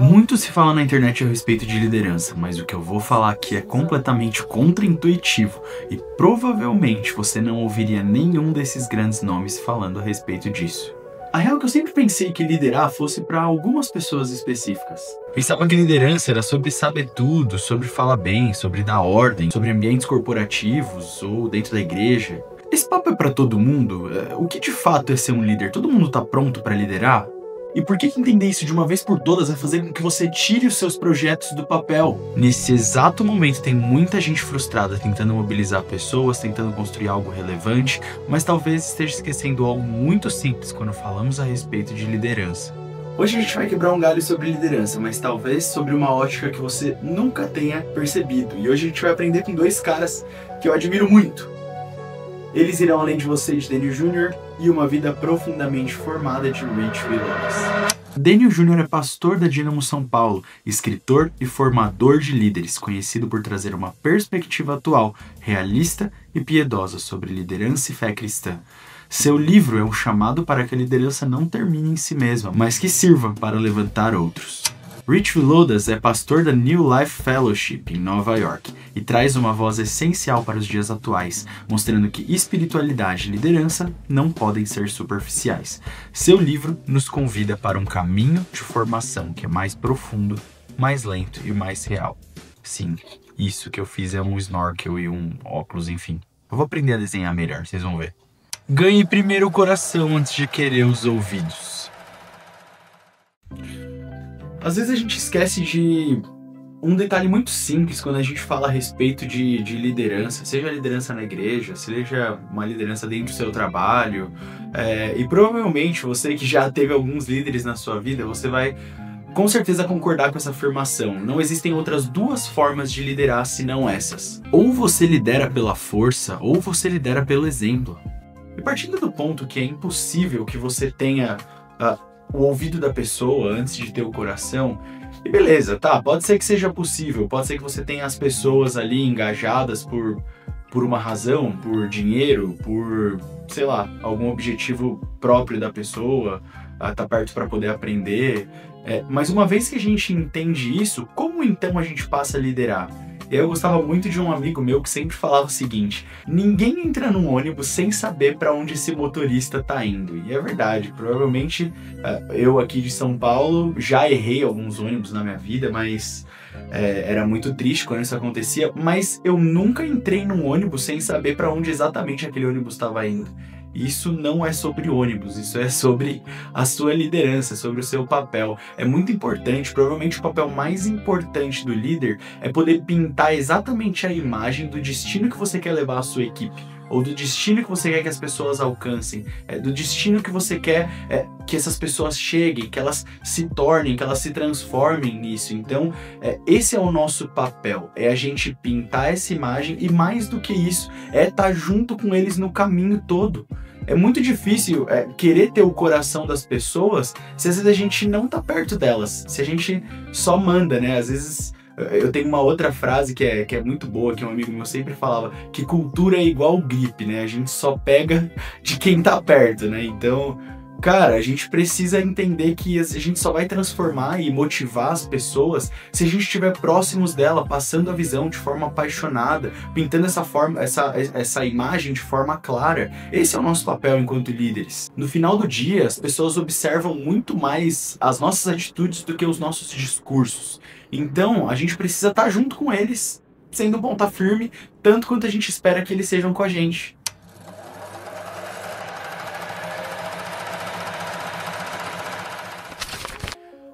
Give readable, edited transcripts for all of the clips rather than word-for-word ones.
Muito se fala na internet a respeito de liderança, mas o que eu vou falar aqui é completamente contraintuitivo e provavelmente você não ouviria nenhum desses grandes nomes falando a respeito disso. A real é que eu sempre pensei que liderar fosse para algumas pessoas específicas. Pensava que liderança era sobre saber tudo, sobre falar bem, sobre dar ordem, sobre ambientes corporativos ou dentro da igreja. Esse papo é para todo mundo? O que de fato é ser um líder? Todo mundo tá pronto para liderar? E por que entender isso de uma vez por todas vai fazer com que você tire os seus projetos do papel? Nesse exato momento tem muita gente frustrada tentando mobilizar pessoas, tentando construir algo relevante, mas talvez esteja esquecendo algo muito simples quando falamos a respeito de liderança. Hoje a gente vai quebrar um galho sobre liderança, mas talvez sobre uma ótica que você nunca tenha percebido. E hoje a gente vai aprender com dois caras que eu admiro muito. Eles irão além de você de Daniel Jr. e uma vida profundamente formada de Rich Villodas. Daniel Jr. é pastor da Dynamo São Paulo, escritor e formador de líderes, conhecido por trazer uma perspectiva atual, realista e piedosa sobre liderança e fé cristã. Seu livro é um chamado para que a liderança não termine em si mesma, mas que sirva para levantar outros. Rich Villodas é pastor da New Life Fellowship em Nova York e traz uma voz essencial para os dias atuais, mostrando que espiritualidade e liderança não podem ser superficiais. Seu livro nos convida para um caminho de formação que é mais profundo, mais lento e mais real. Sim, isso que eu fiz é um snorkel e um óculos, enfim. Eu vou aprender a desenhar melhor, vocês vão ver. Ganhe primeiro o coração antes de querer os ouvidos. Às vezes a gente esquece de um detalhe muito simples quando a gente fala a respeito de liderança, seja liderança na igreja, seja uma liderança dentro do seu trabalho, e provavelmente você que já teve alguns líderes na sua vida, você vai com certeza concordar com essa afirmação. Não existem outras duas formas de liderar senão essas. Ou você lidera pela força, ou você lidera pelo exemplo. E partindo do ponto que é impossível que você tenha o ouvido da pessoa antes de ter o coração, e beleza, tá, pode ser que seja possível, pode ser que você tenha as pessoas ali engajadas por uma razão, por dinheiro, por, sei lá, algum objetivo próprio da pessoa, tá perto para poder aprender, mas uma vez que a gente entende isso, como então a gente passa a liderar? Eu gostava muito de um amigo meu que sempre falava o seguinte: ninguém entra num ônibus sem saber para onde esse motorista tá indo. E é verdade, provavelmente eu aqui de São Paulo já errei alguns ônibus na minha vida, mas era muito triste quando isso acontecia, mas eu nunca entrei num ônibus sem saber para onde exatamente aquele ônibus estava indo. Isso não é sobre ônibus, isso é sobre a sua liderança, sobre o seu papel. É muito importante, provavelmente o papel mais importante do líder é poder pintar exatamente a imagem do destino que você quer levar a sua equipe, ou do destino que você quer que as pessoas alcancem, do destino que você quer que essas pessoas cheguem, que elas se tornem, que elas se transformem nisso. Então, esse é o nosso papel, é a gente pintar essa imagem e, mais do que isso, é estar junto com eles no caminho todo. É muito difícil querer ter o coração das pessoas se às vezes a gente não tá perto delas, se a gente só manda, né? Às vezes eu tenho uma outra frase que é muito boa, que um amigo meu sempre falava, que cultura é igual gripe, né? A gente só pega de quem tá perto, né? Então, cara, a gente precisa entender que a gente só vai transformar e motivar as pessoas se a gente estiver próximos dela, passando a visão de forma apaixonada, pintando essa imagem de forma clara. Esse é o nosso papel enquanto líderes. No final do dia, as pessoas observam muito mais as nossas atitudes do que os nossos discursos. Então, a gente precisa estar junto com eles, sendo ponta firme, tanto quanto a gente espera que eles sejam com a gente.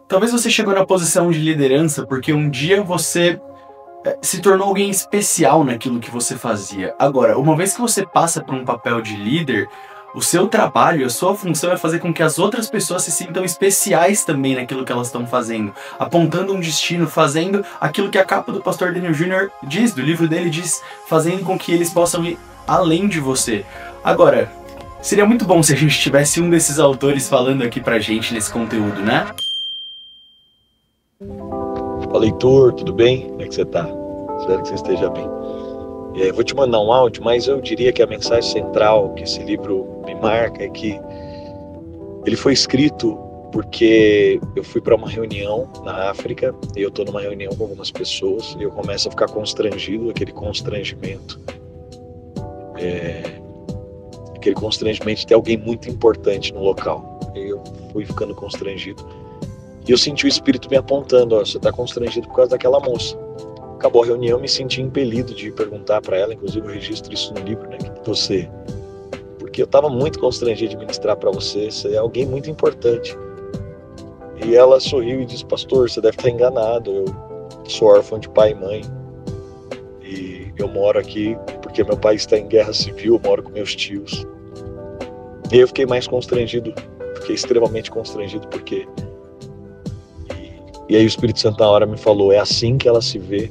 Talvez você chegou na posição de liderança porque um dia você se tornou alguém especial naquilo que você fazia. Agora, uma vez que você passa por um papel de líder, o seu trabalho, a sua função é fazer com que as outras pessoas se sintam especiais também naquilo que elas estão fazendo, apontando um destino, fazendo aquilo que a capa do pastor Daniel Jr. diz, do livro dele diz, fazendo com que eles possam ir além de você. Agora, seria muito bom se a gente tivesse um desses autores falando aqui pra gente nesse conteúdo, né? Fala, Heitor, tudo bem? Como é que você tá? Espero que você esteja bem. Vou te mandar um áudio, mas eu diria que a mensagem central que esse livro me marca é que ele foi escrito porque eu fui para uma reunião na África, e eu estou numa reunião com algumas pessoas, e eu começo a ficar constrangido, aquele constrangimento de ter alguém muito importante no local. E eu fui ficando constrangido, e eu senti o Espírito me apontando: ó, você está constrangido por causa daquela moça. Acabou a reunião, me senti impelido de perguntar para ela, inclusive eu registro isso no livro, né, que você, porque eu estava muito constrangido de ministrar para você é alguém muito importante. E ela sorriu e disse: pastor, você deve estar enganado, eu sou órfão de pai e mãe, e eu moro aqui porque meu pai está em guerra civil, eu moro com meus tios. E aí eu fiquei mais constrangido, fiquei extremamente constrangido, porque... E aí o Espírito Santo na hora me falou: é assim que ela se vê,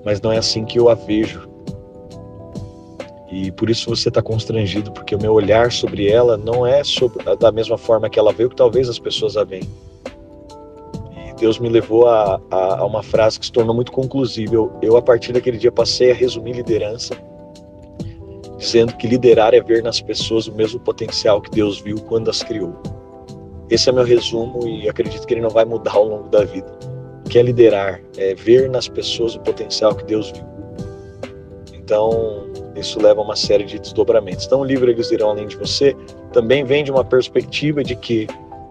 mas não é assim que eu a vejo. E por isso você está constrangido, porque o meu olhar sobre ela não é da mesma forma que ela vê, o que talvez as pessoas a veem. E Deus me levou a uma frase que se tornou muito conclusiva. Eu, a partir daquele dia, passei a resumir liderança, dizendo que liderar é ver nas pessoas o mesmo potencial que Deus viu quando as criou. Esse é meu resumo, e acredito que ele não vai mudar ao longo da vida. O que é liderar? É ver nas pessoas o potencial que Deus viu. Então, isso leva a uma série de desdobramentos. Então, o livro Eles Irão Além de Você também vem de uma perspectiva de que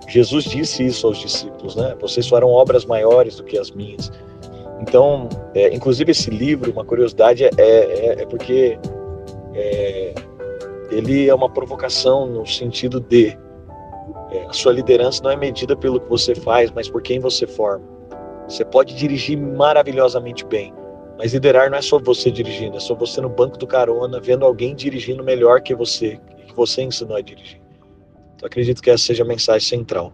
Jesus disse isso aos discípulos, né? Vocês farão obras maiores do que as minhas. Então, inclusive esse livro, uma curiosidade, é porque ele é uma provocação no sentido de a sua liderança não é medida pelo que você faz, mas por quem você forma. Você pode dirigir maravilhosamente bem, mas liderar não é só você dirigindo, é só você no banco do carona, vendo alguém dirigindo melhor que você ensinou a dirigir. Então acredito que essa seja a mensagem central.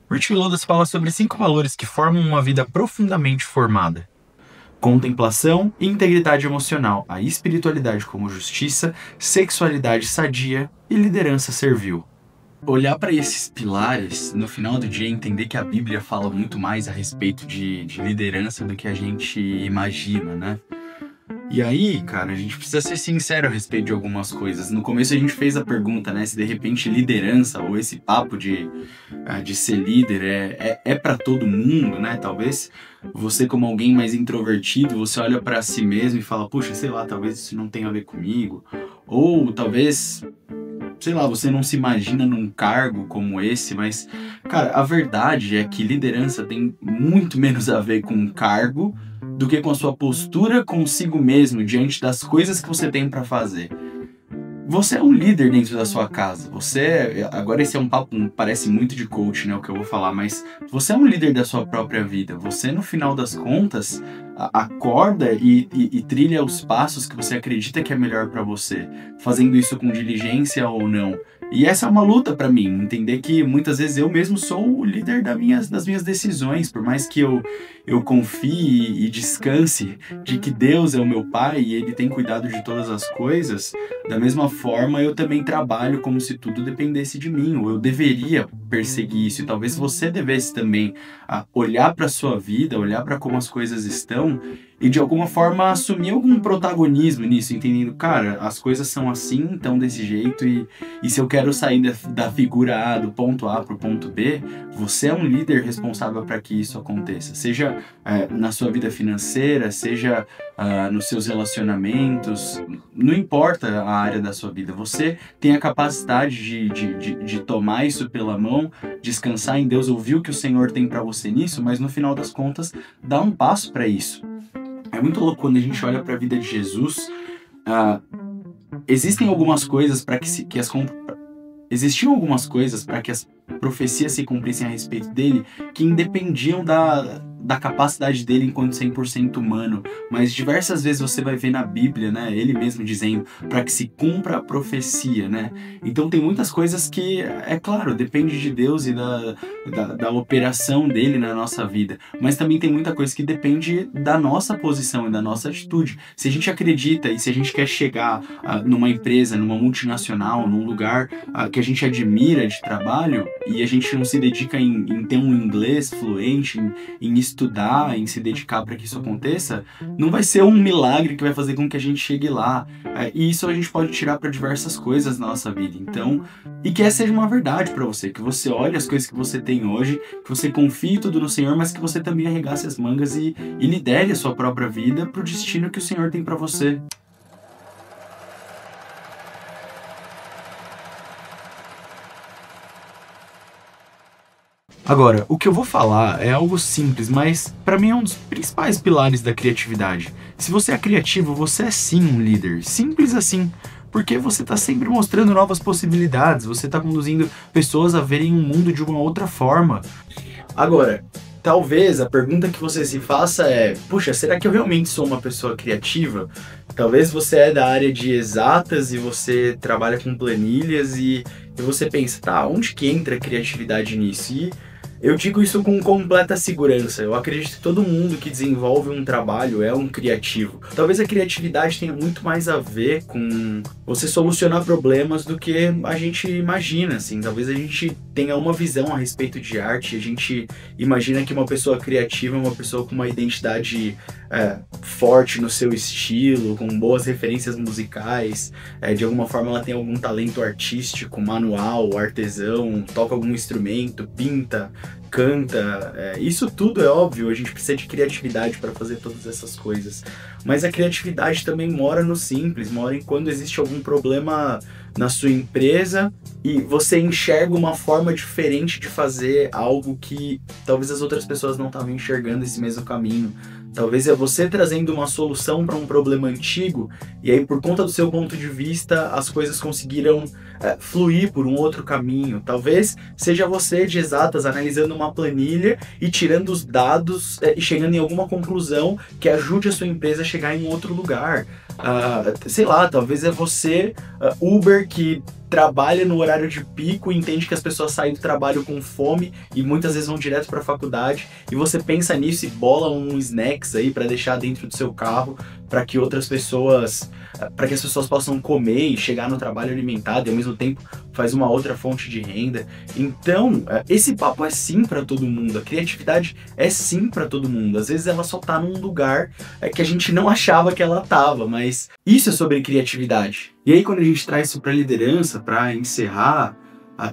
Rich Villodas fala sobre 5 valores que formam uma vida profundamente formada: contemplação e integridade emocional, a espiritualidade como justiça, sexualidade sadia e liderança servil. Olhar para esses pilares, no final do dia, entender que a Bíblia fala muito mais a respeito de liderança do que a gente imagina, né? E aí, cara, a gente precisa ser sincero a respeito de algumas coisas. No começo a gente fez a pergunta, né, se de repente liderança ou esse papo de ser líder é para todo mundo, né? Talvez você, como alguém mais introvertido, você olha para si mesmo e fala: puxa, sei lá, talvez isso não tenha a ver comigo. Ou talvez, sei lá, você não se imagina num cargo como esse, mas, cara, a verdade é que liderança tem muito menos a ver com cargo do que com a sua postura consigo mesmo diante das coisas que você tem para fazer. Você é um líder dentro da sua casa. Agora esse é um papo, parece muito de coach, né, o que eu vou falar, mas você é um líder da sua própria vida. Você, no final das contas, acorda e trilha os passos que você acredita que é melhor para você, fazendo isso com diligência ou não. E essa é uma luta para mim, entender que muitas vezes eu mesmo sou o líder das minhas decisões, por mais que eu confie e descanse de que Deus é o meu pai e Ele tem cuidado de todas as coisas. Da mesma forma, eu também trabalho como se tudo dependesse de mim, ou eu deveria perseguir isso, e talvez você devesse também olhar para a sua vida, olhar para como as coisas estão, e de alguma forma assumir algum protagonismo nisso, entendendo, cara, as coisas são assim, então desse jeito, e se eu quero sair da figura A, do ponto A para o ponto B, você é um líder responsável para que isso aconteça, seja na sua vida financeira, seja nos seus relacionamentos, não importa a área da sua vida, você tem a capacidade de tomar isso pela mão, descansar em Deus, ouvir o que o Senhor tem para você nisso, mas no final das contas, dar um passo para isso. É muito louco quando a gente olha para a vida de Jesus. Existiam algumas coisas para que as profecias se cumprissem a respeito dele que independiam da capacidade dele enquanto 100% humano, mas diversas vezes você vai ver na Bíblia, né, ele mesmo dizendo, para que se cumpra a profecia, né? Então tem muitas coisas que, é claro, depende de Deus e da operação dele na nossa vida, mas também tem muita coisa que depende da nossa posição e da nossa atitude. Se a gente acredita e se a gente quer chegar numa empresa, numa multinacional, num lugar que a gente admira de trabalho, e a gente não se dedica em ter um inglês fluente, em estudar, em se dedicar para que isso aconteça, não vai ser um milagre que vai fazer com que a gente chegue lá. E isso a gente pode tirar para diversas coisas na nossa vida. Então, e que essa seja uma verdade para você, que você olhe as coisas que você tem hoje, que você confie tudo no Senhor, mas que você também arregace as mangas e lidere a sua própria vida para o destino que o Senhor tem para você. Agora, o que eu vou falar é algo simples, mas para mim é um dos principais pilares da criatividade. Se você é criativo, você é sim um líder, simples assim, porque você está sempre mostrando novas possibilidades, você está conduzindo pessoas a verem o mundo de uma outra forma. Agora, talvez a pergunta que você se faça é, puxa, será que eu realmente sou uma pessoa criativa? Talvez você é da área de exatas e você trabalha com planilhas e você pensa, tá, onde que entra a criatividade nisso? E eu digo isso com completa segurança. Eu acredito que todo mundo que desenvolve um trabalho é um criativo. Talvez a criatividade tenha muito mais a ver com você solucionar problemas do que a gente imagina, assim. Talvez a gente tenha uma visão a respeito de arte. A gente imagina que uma pessoa criativa é uma pessoa com uma identidade forte no seu estilo, com boas referências musicais, de alguma forma ela tem algum talento artístico, manual, artesão, toca algum instrumento, pinta, canta, isso tudo é óbvio, a gente precisa de criatividade para fazer todas essas coisas, mas a criatividade também mora no simples, mora em quando existe algum problema na sua empresa e você enxerga uma forma diferente de fazer algo que talvez as outras pessoas não estavam enxergando esse mesmo caminho. Talvez é você trazendo uma solução para um problema antigo e aí por conta do seu ponto de vista as coisas conseguiram fluir por um outro caminho. Talvez seja você de exatas analisando uma planilha e tirando os dados e chegando em alguma conclusão que ajude a sua empresa a chegar em outro lugar. Sei lá, talvez é você, Uber, que trabalha no horário de pico e entende que as pessoas saem do trabalho com fome e muitas vezes vão direto para a faculdade e você pensa nisso e bola uns snacks aí para deixar dentro do seu carro para que outras pessoas, para que as pessoas possam comer e chegar no trabalho alimentado e ao mesmo tempo faz uma outra fonte de renda. Então, esse papo é sim para todo mundo, a criatividade é sim para todo mundo. Às vezes ela só tá num lugar que a gente não achava que ela tava, mas isso é sobre criatividade. E aí quando a gente traz isso para liderança, para encerrar,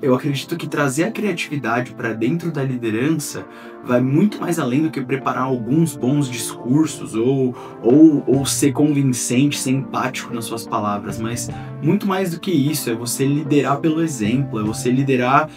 eu acredito que trazer a criatividade para dentro da liderança vai muito mais além do que preparar alguns bons discursos ou ser convincente, ser empático nas suas palavras, mas muito mais do que isso, é você liderar pelo exemplo, é você liderar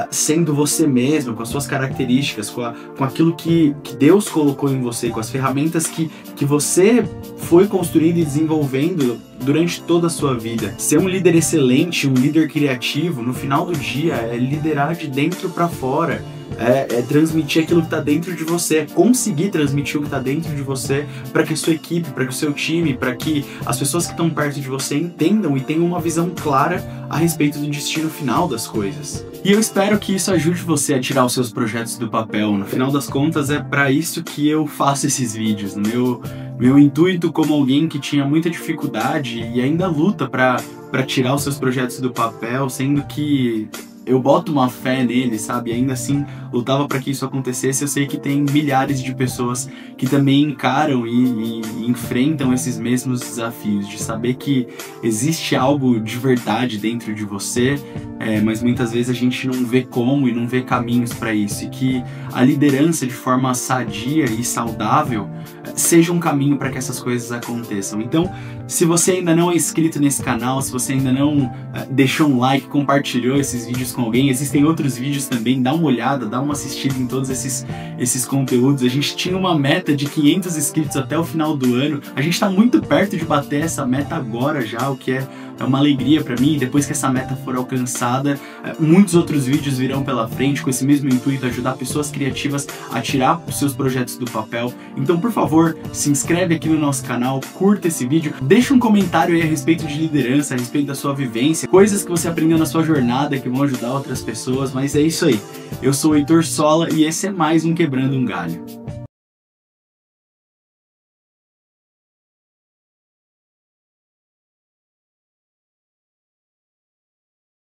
sendo você mesmo, com as suas características, com aquilo que Deus colocou em você, com as ferramentas que você foi construindo e desenvolvendo durante toda a sua vida. Ser um líder excelente, um líder criativo, no final do dia, é liderar de dentro para fora. É transmitir aquilo que está dentro de você, é conseguir transmitir o que está dentro de você para que a sua equipe, para que o seu time, para que as pessoas que estão perto de você entendam e tenham uma visão clara a respeito do destino final das coisas. E eu espero que isso ajude você a tirar os seus projetos do papel. No final das contas, é para isso que eu faço esses vídeos. Meu intuito como alguém que tinha muita dificuldade e ainda luta para tirar os seus projetos do papel, sendo que eu boto uma fé nele, sabe? Ainda assim, lutava para que isso acontecesse. Eu sei que tem milhares de pessoas que também encaram e enfrentam esses mesmos desafios, de saber que existe algo de verdade dentro de você, mas muitas vezes a gente não vê como e não vê caminhos para isso. E que a liderança, de forma sadia e saudável, seja um caminho para que essas coisas aconteçam. Então, se você ainda não é inscrito nesse canal, se você ainda não deixou um like, compartilhou esses vídeos com alguém, existem outros vídeos também, dá uma olhada, dá uma assistida em todos esses conteúdos. A gente tinha uma meta de 500 inscritos até o final do ano, a gente está muito perto de bater essa meta agora já, o que é é uma alegria para mim. Depois que essa meta for alcançada, muitos outros vídeos virão pela frente com esse mesmo intuito, ajudar pessoas criativas a tirar os seus projetos do papel. Então, por favor, se inscreve aqui no nosso canal, curta esse vídeo, deixa um comentário aí a respeito de liderança, a respeito da sua vivência, coisas que você aprendeu na sua jornada que vão ajudar outras pessoas. Mas é isso aí. Eu sou o Heitor Sola e esse é mais um Quebrando um Galho.